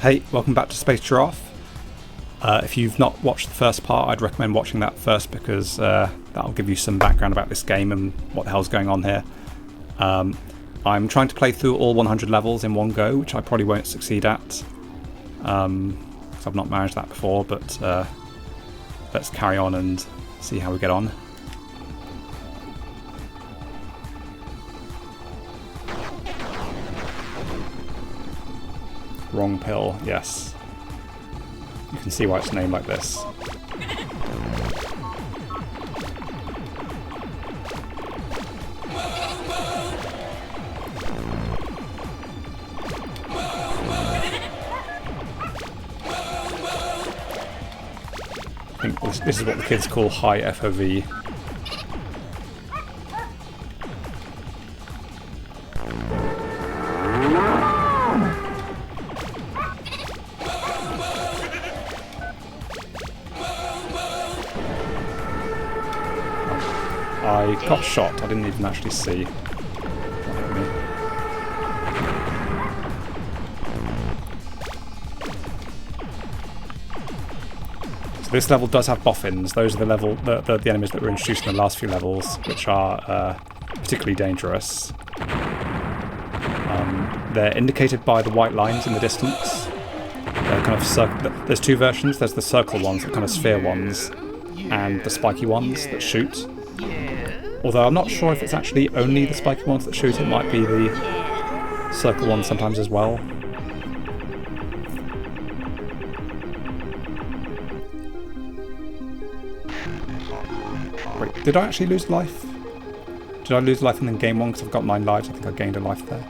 Hey, welcome back to Space Giraffe. If you've not watched the first part, I'd recommend watching that first because that'll give you some background about this game and what the hell's going on here. I'm trying to play through all 100 levels in one go, which I probably won't succeed at, because I've not managed that before, but let's carry on and see how we get on. Wrong pill, yes. You can see why it's named like this. I think this is what the kids call high FOV. I got shot, I didn't even actually see what hit me. So this level does have boffins. Those are the enemies that were introduced in the last few levels, which are particularly dangerous. They're indicated by the white lines in the distance. They're kind of there's two versions. There's the circle ones, the kind of sphere ones, and the spiky ones that shoot. Although I'm not sure if it's actually only the spiky ones that shoot, it might be the circle ones sometimes as well. Wait, did I actually lose life? Did I lose life in game 1 because I've got 9 lives? I think I gained a life there.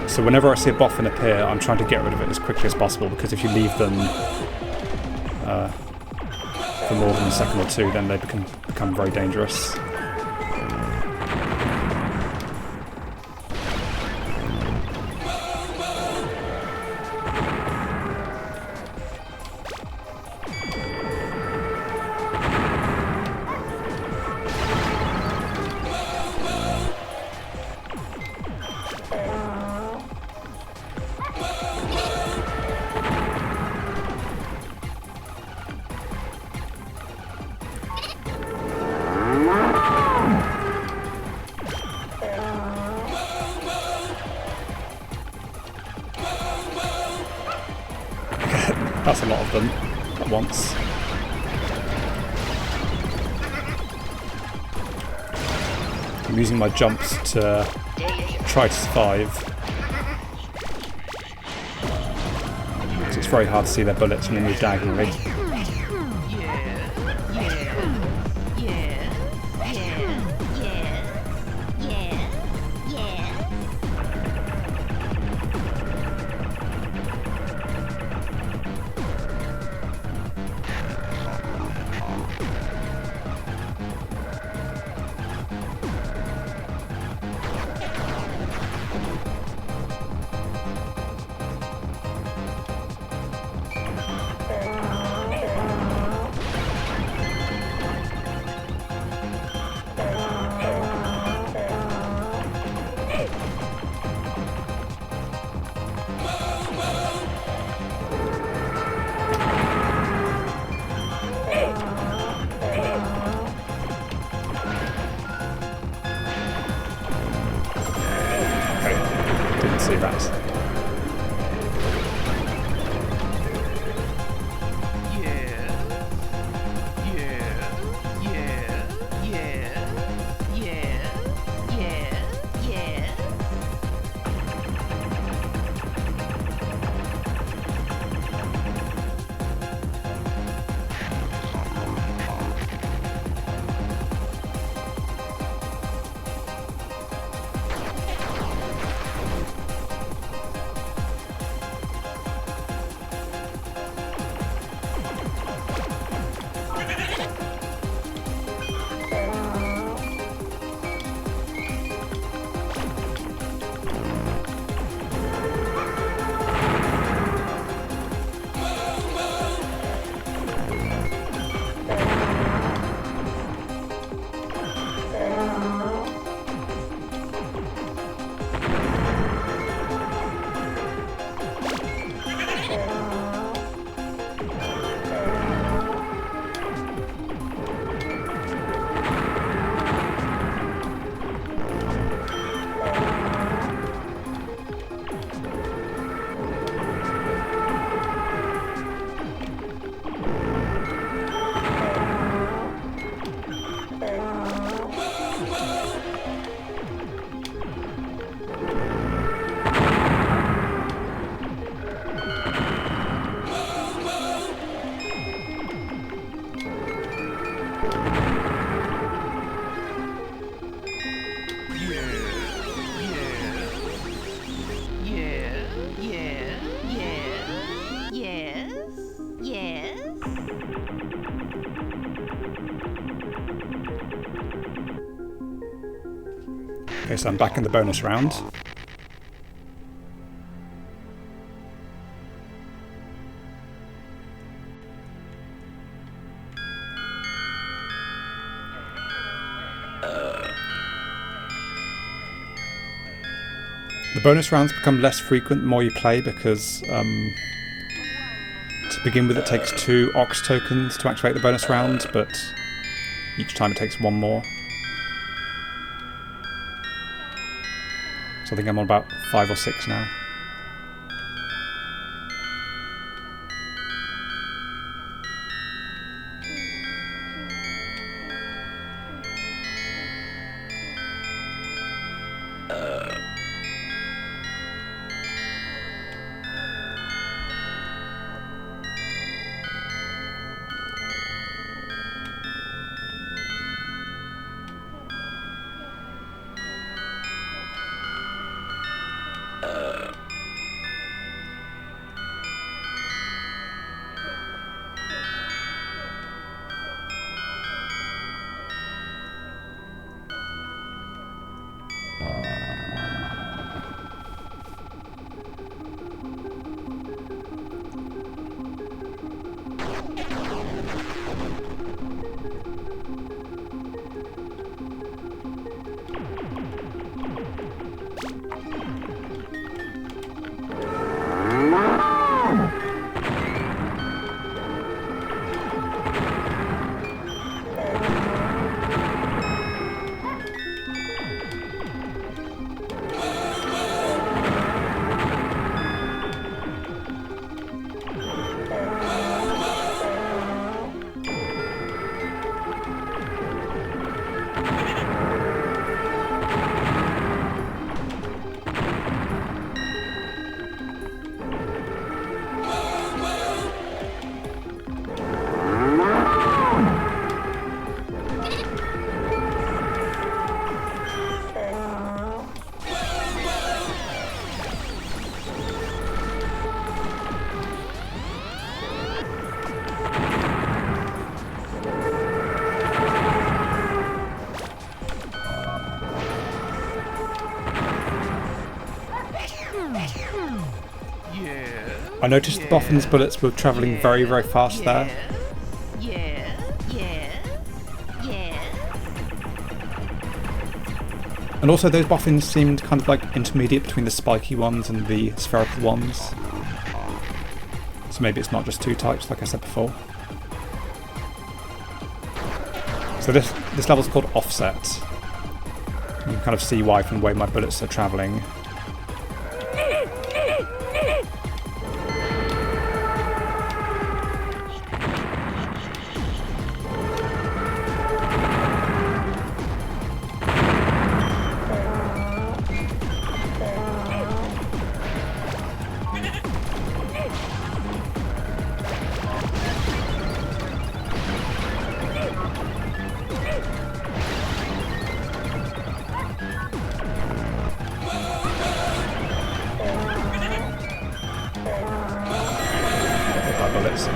So whenever I see a boffin appear, I'm trying to get rid of it as quickly as possible, because if you leave them for more than a second or two, then they become very dangerous. That's a lot of them at once. I'm using my jumps to try to survive. So it's very hard to see their bullets when they move diagonally. See that. Okay, so I'm back in the bonus round. The bonus rounds become less frequent the more you play because to begin with it takes 2 Ox tokens to activate the bonus round, but each time it takes 1 more. So I think I'm on about 5 or 6 now. I noticed the Boffin's bullets were travelling very, very fast there. And also those Boffins seemed kind of like intermediate between the spiky ones and the spherical ones. So maybe it's not just 2 types like I said before. So this level's called Offset. You can kind of see why from the way my bullets are travelling. Bullets.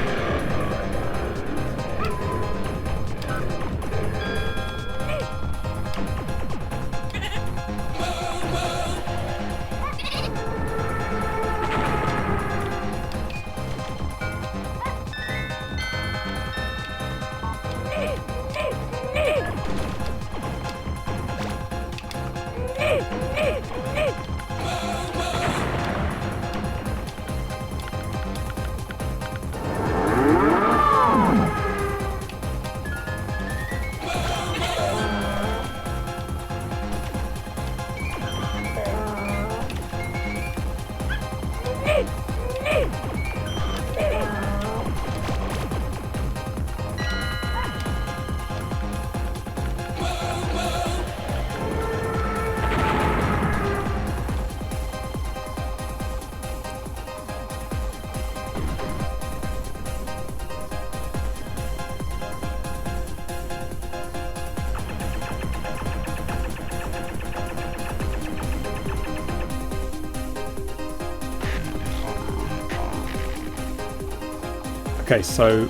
Okay, so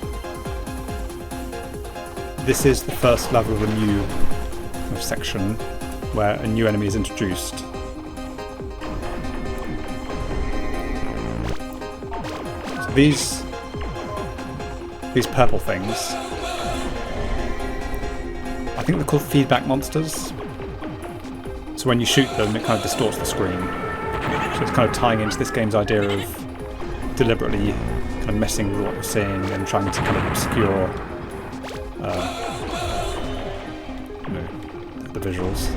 this is the first level of a new section. where a new enemy is introduced. So these purple things, I think they're called feedback monsters. So when you shoot them, it kind of distorts the screen. So it's kind of tying into this game's idea of deliberately kind of messing with what you're seeing and trying to kind of obscure the visuals.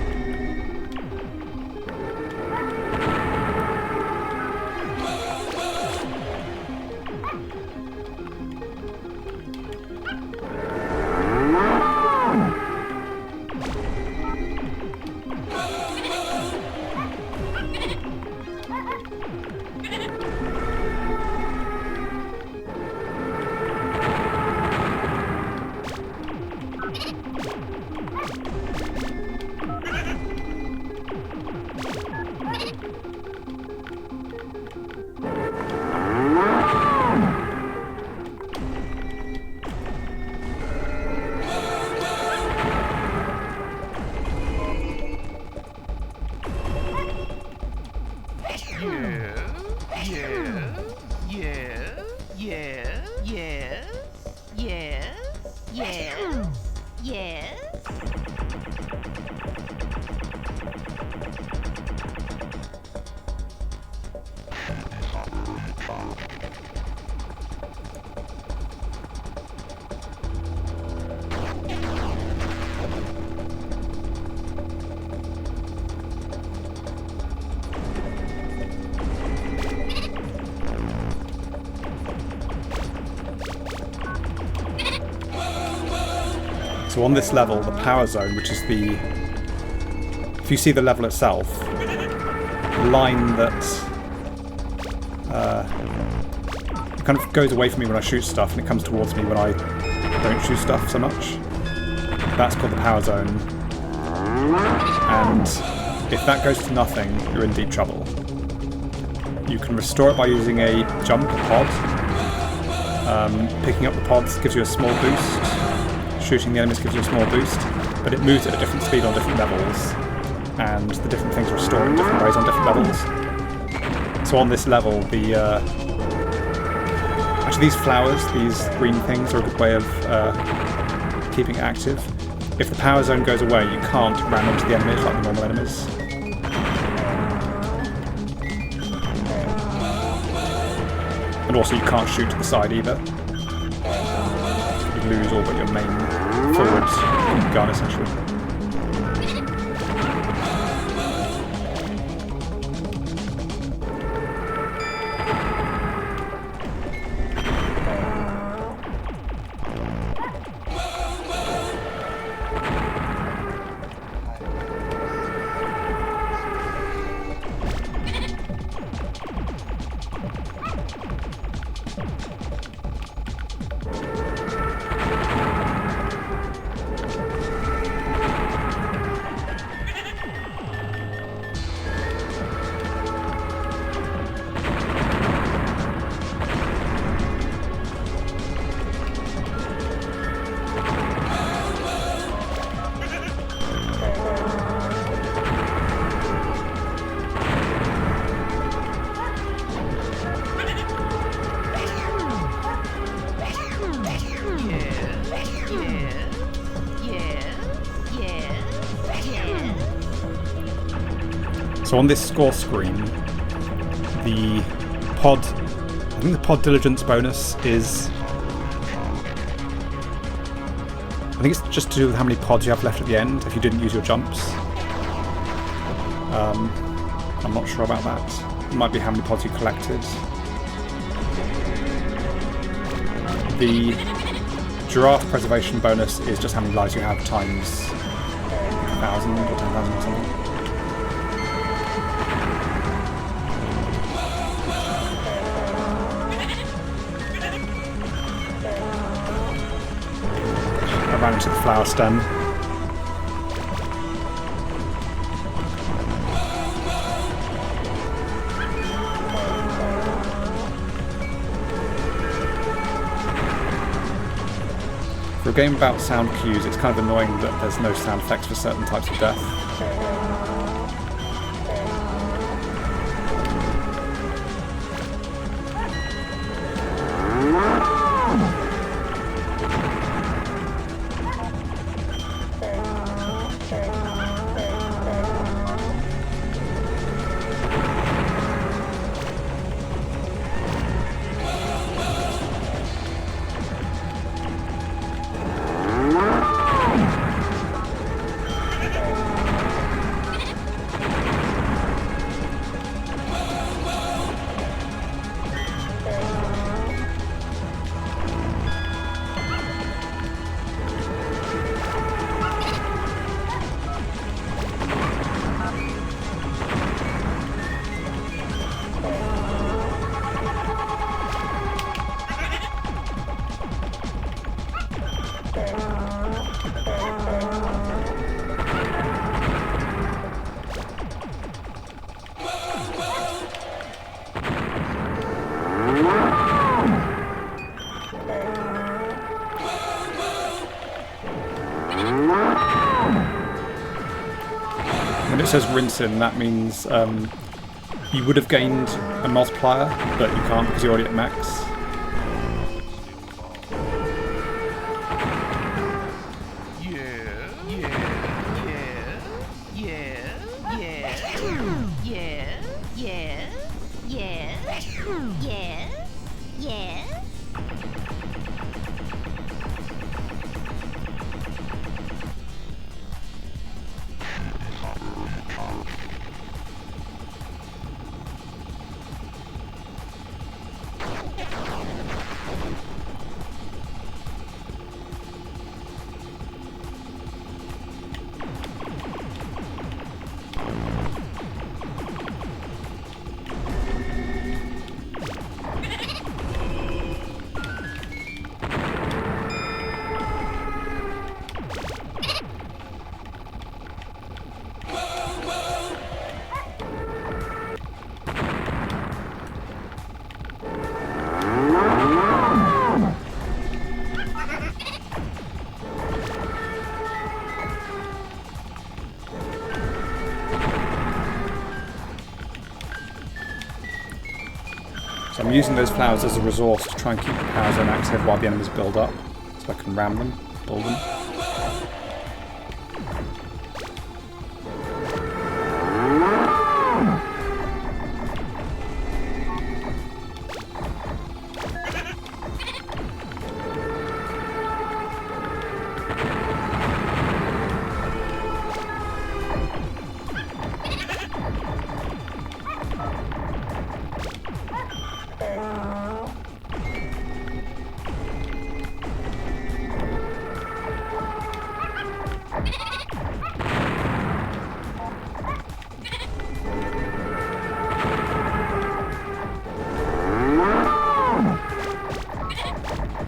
So on this level, the power zone, which is the... If you see the level itself, the line that it kind of goes away from me when I shoot stuff and it comes towards me when I don't shoot stuff so much. That's called the power zone. And if that goes to nothing, you're in deep trouble. You can restore it by using a jump, a pod. Picking up the pods gives you a small boost. Shooting the enemies gives you a small boost, but it moves at a different speed on different levels, and the different things are restored in different ways on different levels. So on this level, actually these flowers, these green things, are a good way of keeping it active. If the power zone goes away, you can't ram into the enemies like the normal enemies. And also you can't shoot to the side either. You lose all but your main forward gun, essentially. So on this score screen, the pod, I think the pod diligence bonus is, I think it's just to do with how many pods you have left at the end if you didn't use your jumps. I'm not sure about that. It might be how many pods you collected. The giraffe preservation bonus is just how many lives you have times 1,000 or 10,000 or something. I ran into the flower stem. For a game about sound cues, it's kind of annoying that there's no sound effects for certain types of death. When it says rinse in, that means you would have gained a multiplier, but you can't because you're already at max. I'm using those flowers as a resource to try and keep the power zone active while the enemies build up, so I can ram them, build them.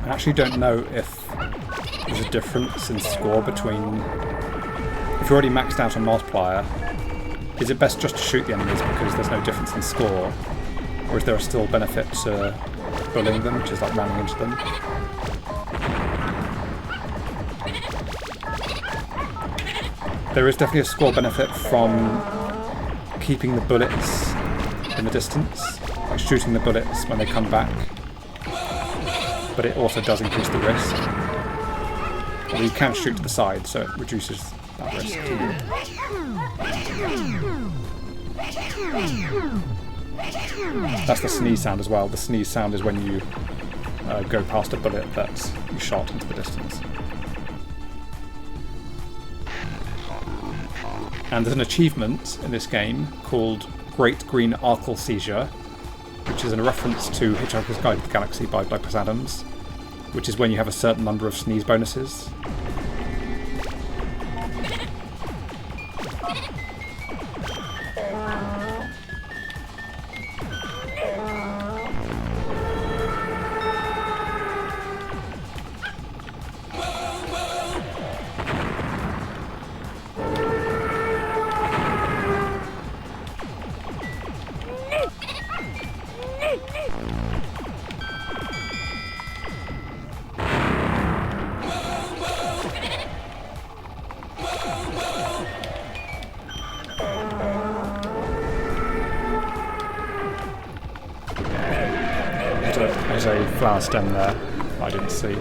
I actually don't know if there's a difference in score between... If you're already maxed out on multiplier, is it best just to shoot the enemies because there's no difference in score? Or is there still benefit to bullying them, which is like ramming into them? There is definitely a score benefit from keeping the bullets in the distance, like shooting the bullets when they come back. But it also does increase the risk. Although you can shoot to the side, so it reduces that risk too. That's the sneeze sound as well. The sneeze sound is when you go past a bullet that you shot into the distance. And there's an achievement in this game called Great Green Arkle Seizure, which is a reference to Hitchhiker's Guide to the Galaxy by Douglas Adams, which is when you have a certain number of sneeze bonuses. was a flower stem there I didn't see.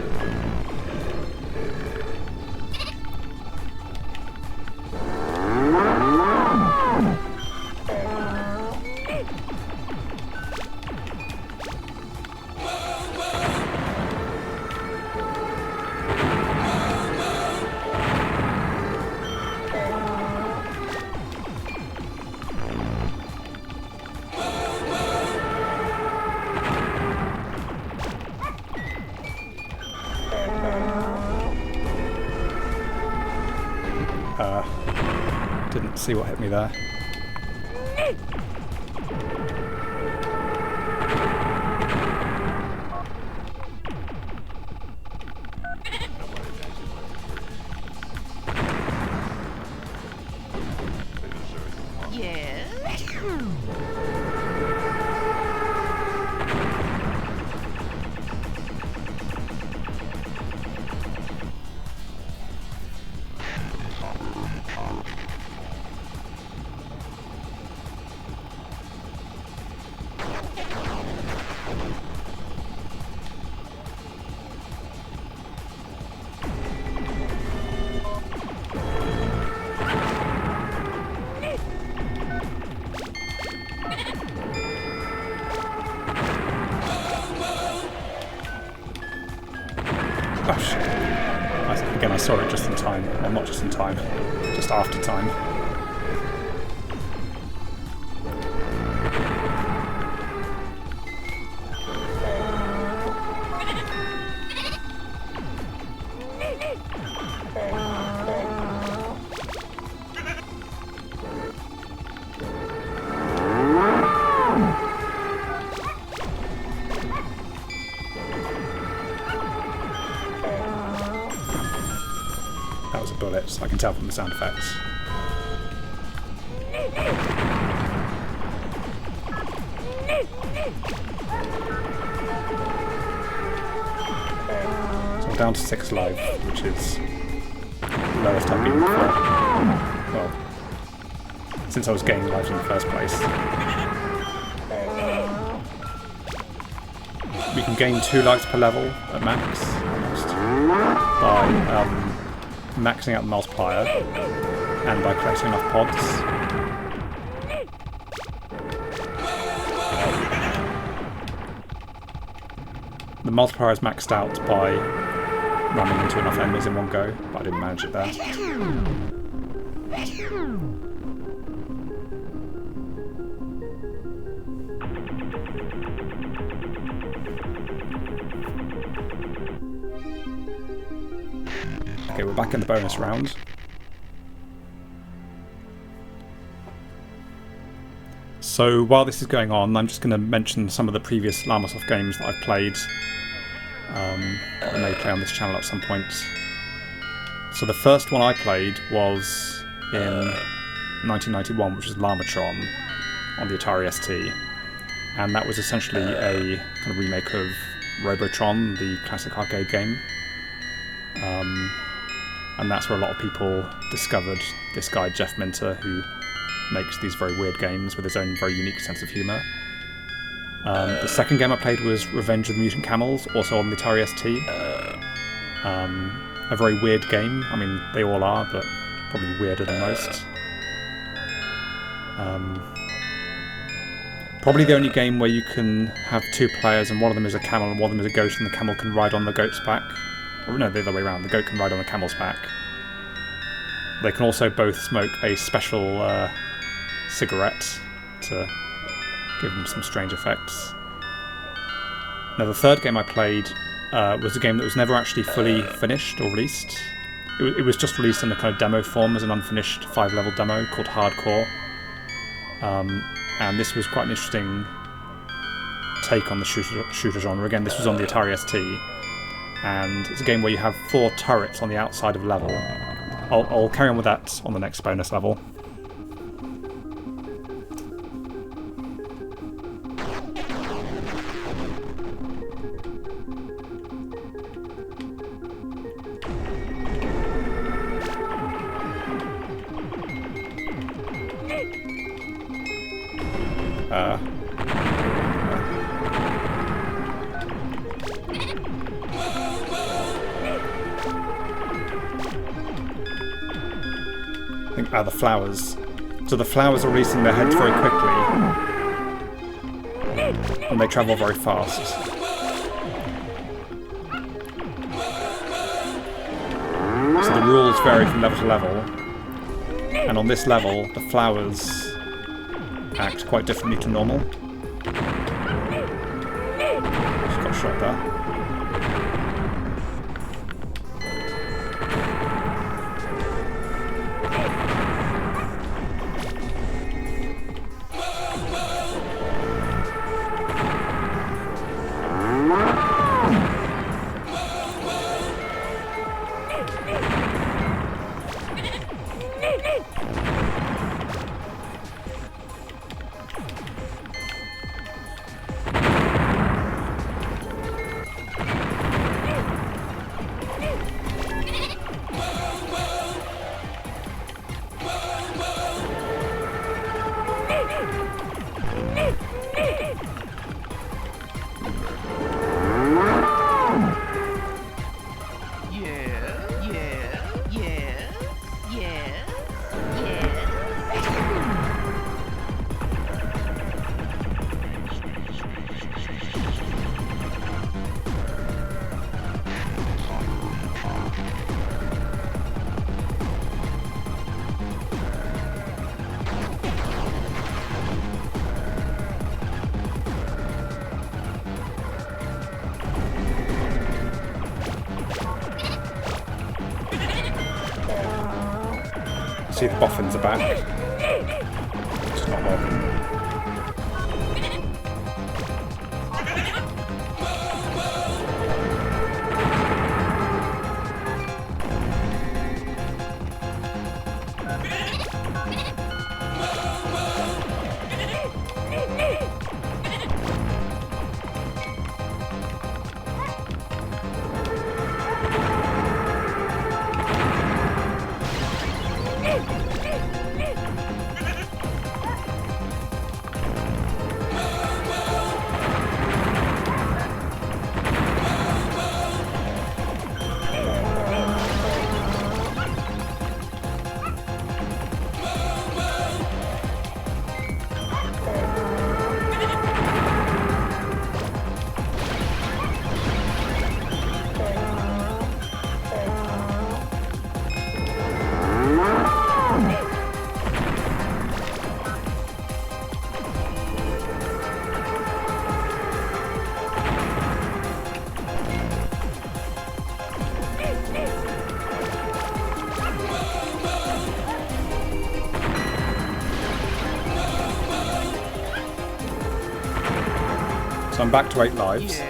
Didn't see what hit me there. Again, I saw it just in time. Well, not just in time, just after time. That was a bullet, so I can tell from the sound effects. So I'm down to 6 life, which is the lowest I've been before. Well, since I was gaining life in the first place. We can gain 2 lives per level at max, almost, by maxing out the multiplier and by collecting enough pods. The multiplier is maxed out by running into enough enemies in one go, but I didn't manage it there. Okay, we're back in the bonus round. So while this is going on, I'm just going to mention some of the previous Llamasoft games that I've played. I may play on this channel at some point. So the first one I played was in 1991, which was Llamatron on the Atari ST. And that was essentially a kind of remake of Robotron, the classic arcade game. And that's where a lot of people discovered this guy, Jeff Minter, who makes these very weird games with his own very unique sense of humour. The second game I played was Revenge of the Mutant Camels, also on the Atari ST. A very weird game. I mean, they all are, but probably weirder than most. Probably the only game where you can have 2 players and one of them is a camel and one of them is a goat, and the camel can ride on the goat's back. Or no, the other way around. The goat can ride on the camel's back. They can also both smoke a special cigarette to give them some strange effects. Now, the third game I played was a game that was never actually fully finished or released. It was just released in a kind of demo form as an unfinished 5-level demo called Hardcore. And this was quite an interesting take on the shooter genre. Again, this was on the Atari ST. And it's a game where you have 4 turrets on the outside of a level. I'll carry on with that on the next bonus level. are the flowers. So the flowers are releasing their heads very quickly, and they travel very fast. So the rules vary from level to level, and on this level, the flowers act quite differently to normal. Just got shot there. See, the boffins are back. It's not working. So I'm back to 8 lives.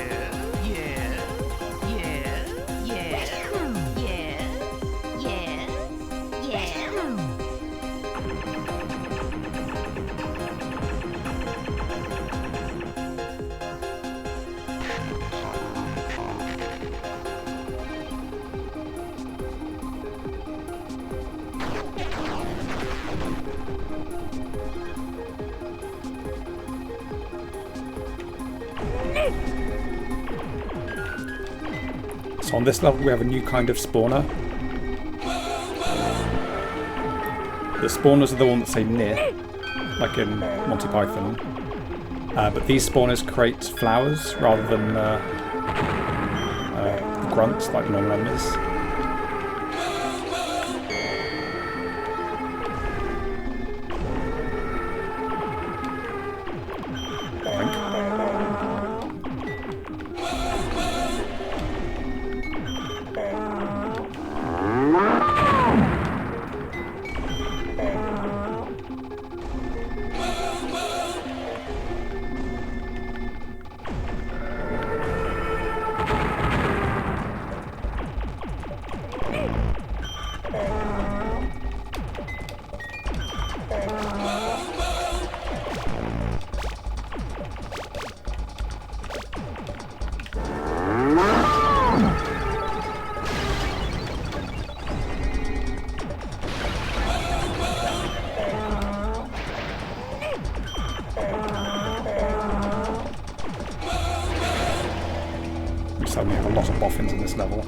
So on this level we have a new kind of spawner. The spawners are the ones that say near, like in Monty Python. But these spawners create flowers rather than grunts like normal enemies. So we have a lot of boffins in this level.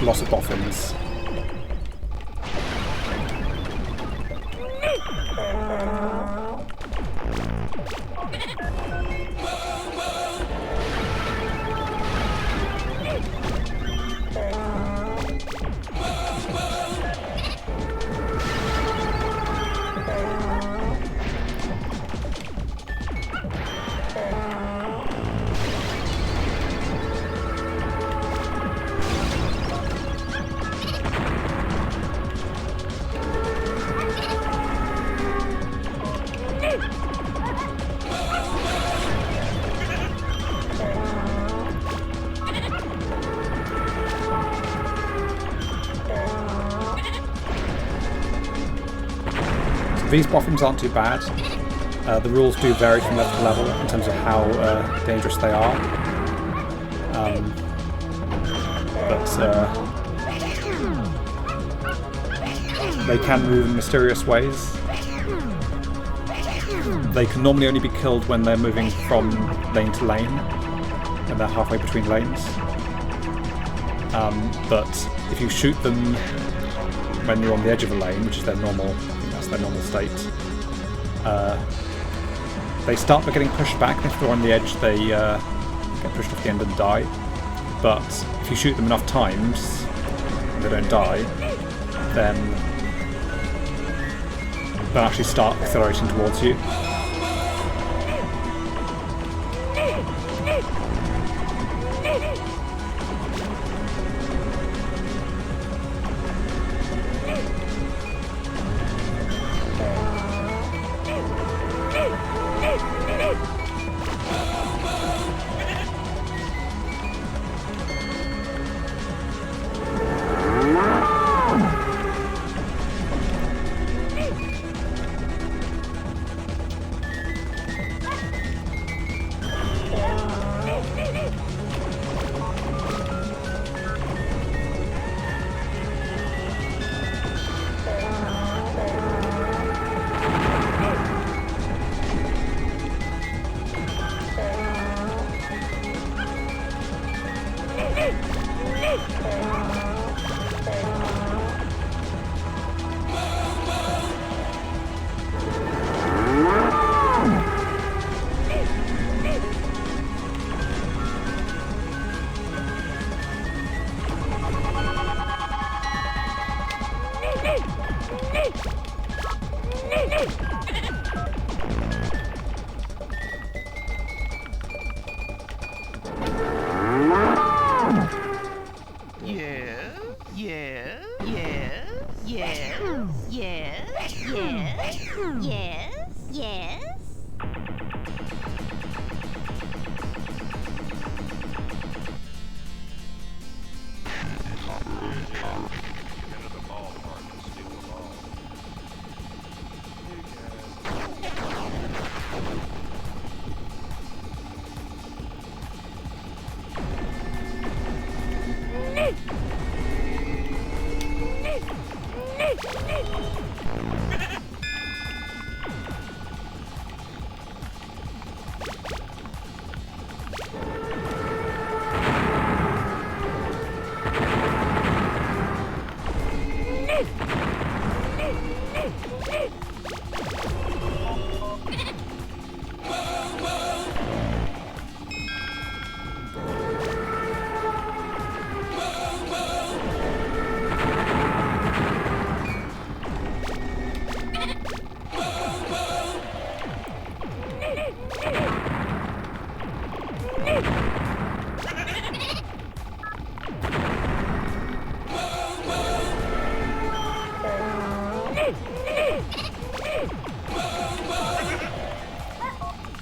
a lot of boffins. These boffins aren't too bad. The rules do vary from level to level in terms of how dangerous they are. They can move in mysterious ways. They can normally only be killed when they're moving from lane to lane, when they're halfway between lanes. But if you shoot them when you're on the edge of a lane, which is their normal state, they start by getting pushed back, and if they're on the edge they get pushed off the end and die. But if you shoot them enough times and they don't die, then they'll actually start accelerating towards you.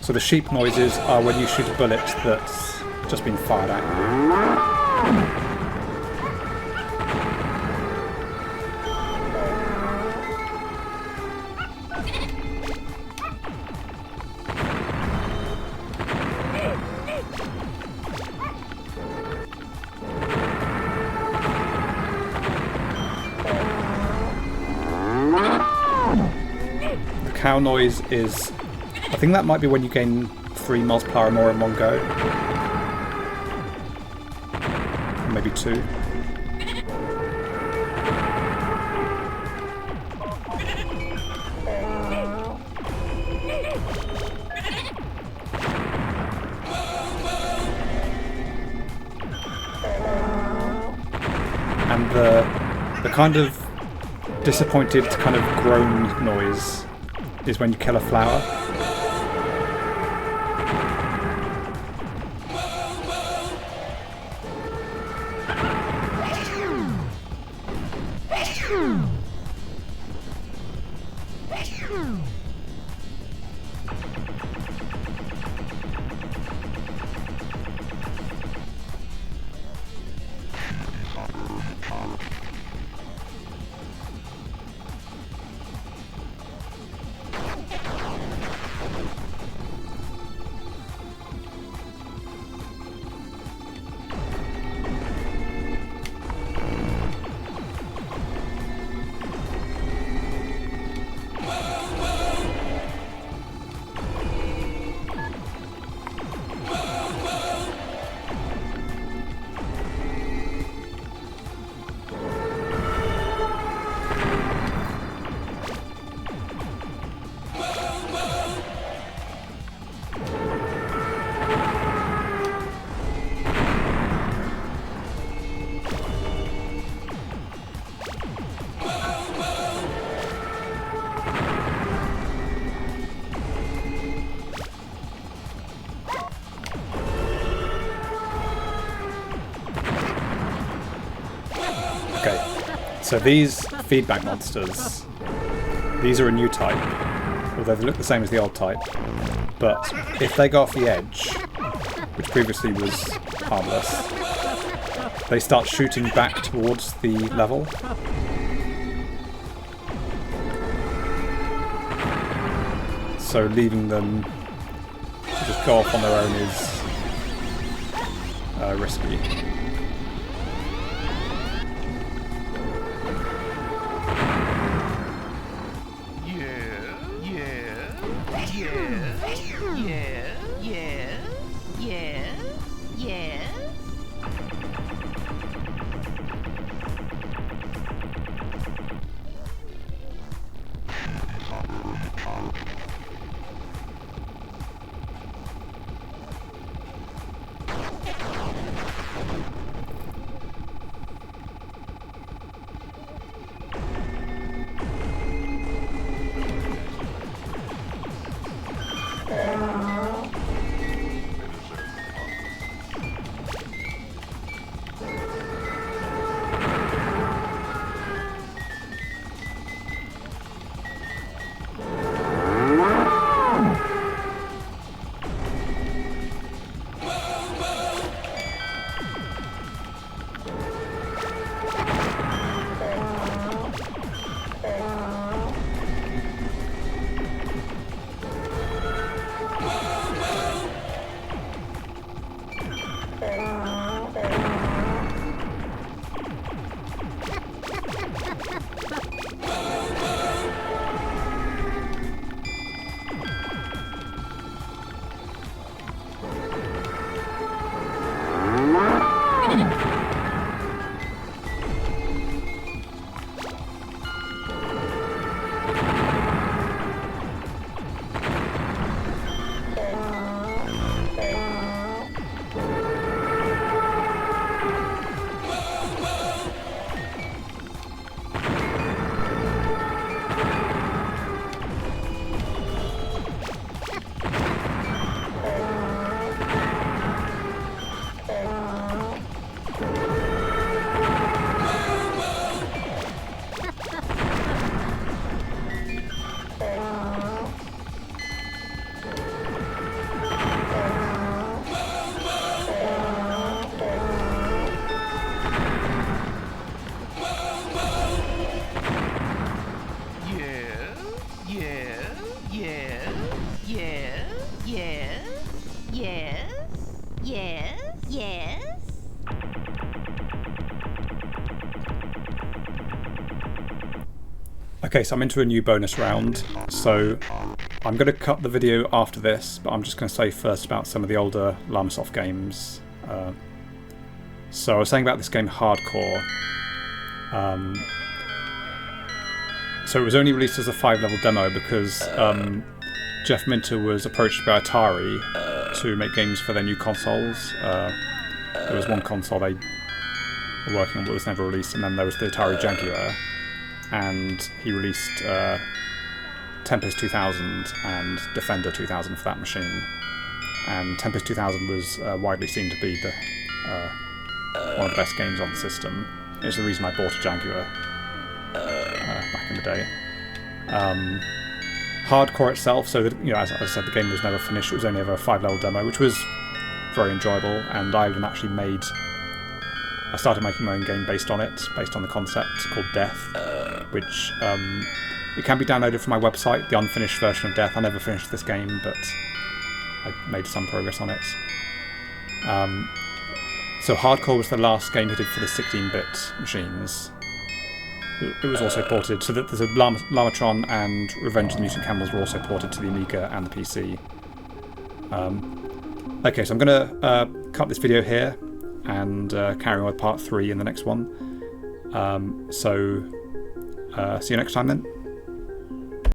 So the sheep noises are when you shoot a bullet that's just been fired at you. The cow noise is, I think that might be when you gain 3 miles per hour or more in one go. Or maybe 2. and the kind of disappointed kind of groan noise is when you kill a flower. So these feedback monsters, these are a new type, although they look the same as the old type, but if they go off the edge, which previously was harmless, they start shooting back towards the level. So leaving them to just go off on their own is risky. Okay, so I'm into a new bonus round, so I'm going to cut the video after this, but I'm just going to say first about some of the older Llamasoft games. So I was saying about this game Hardcore. So it was only released as a 5-level demo because Jeff Minter was approached by Atari to make games for their new consoles. There was one console they were working on but was never released, and then there was the Atari Jaguar, and he released Tempest 2000 and Defender 2000 for that machine. And Tempest 2000 was widely seen to be the one of the best games on the system. It's the reason I bought a Jaguar back in the day. Hardcore itself, so that, as I said, the game was never finished. It was only ever a 5-level demo, which was very enjoyable, and I even actually I started making my own game based on it, based on the concept, called Death, which it can be downloaded from my website, the unfinished version of Death. I never finished this game, but I made some progress on it. So Hardcore was the last game he did for the 16-bit machines. It was also ported, so that there's a Llamatron and Revenge of the Mutant Camels were also ported to the Amiga and the PC. Okay, so I'm going to cut this video here and carry on with part 3 in the next one. See you next time then.